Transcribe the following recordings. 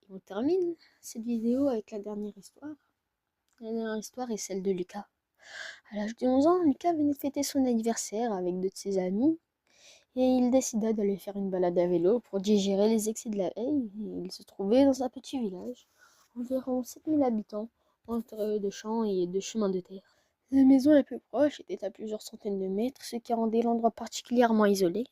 On termine cette vidéo avec la dernière histoire. La dernière histoire est celle de Lucas. À l'âge de 11 ans, Lucas venait de fêter son anniversaire avec deux de ses amis et il décida d'aller faire une balade à vélo pour digérer les excès de la veille. Il se trouvait dans un petit village, environ 7000 habitants, entre de champs et de chemins de terre. La maison la plus proche était à plusieurs centaines de mètres, ce qui rendait l'endroit particulièrement isolé.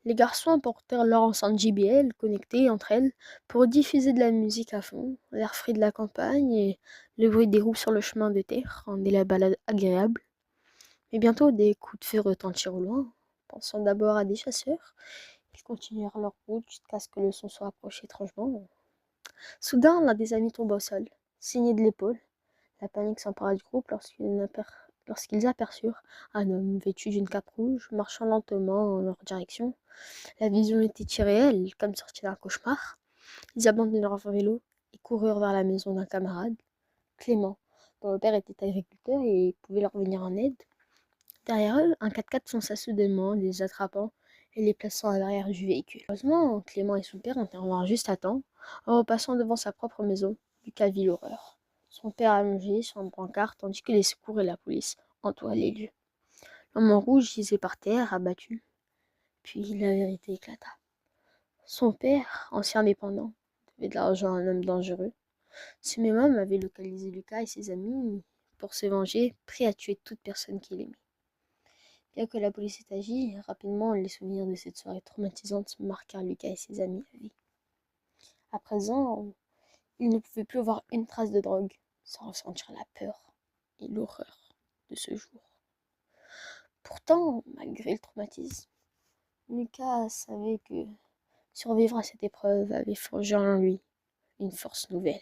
Les garçons apportèrent leur enceinte JBL connectée entre elles pour diffuser de la musique à fond. L'air frais de la campagne et le bruit des roues sur le chemin de terre rendaient la balade agréable. Mais bientôt, des coups de feu retentirent au loin. Pensant d'abord à des chasseurs, ils continuèrent leur route jusqu'à ce que le son se rapproche étrangement. Soudain, l'un des amis tomba au sol, saigné de l'épaule. La panique s'empara du groupe lorsqu'ils aperçurent un homme vêtu d'une cape rouge marchant lentement en leur direction. La vision était irréelle, comme sortie d'un cauchemar. Ils abandonnèrent leur vélo et coururent vers la maison d'un camarade, Clément, dont le père était agriculteur et pouvait leur venir en aide. Derrière eux, un 4x4 fonça soudainement, les attrapant et les plaçant à l'arrière du véhicule. Heureusement, Clément et son père intervinrent juste à temps. En repassant devant sa propre maison, Lucas vit l'horreur. Son père allongé sur une brancard, tandis que les secours et la police entouraient les lieux. L'homme en rouge gisait par terre, abattu. Puis la vérité éclata. Son père, ancien dépendant, devait de l'argent à un homme dangereux. Ce même homme avait localisé Lucas et ses amis pour se venger, prêt à tuer toute personne qu'il aimait. Bien que la police ait agi, rapidement les souvenirs de cette soirée traumatisante marquèrent Lucas et ses amis à vie. À présent, ils ne pouvaient plus voir une trace de drogue sans ressentir la peur et l'horreur de ce jour. Pourtant, malgré le traumatisme, Lucas savait que survivre à cette épreuve avait forgé en lui une force nouvelle.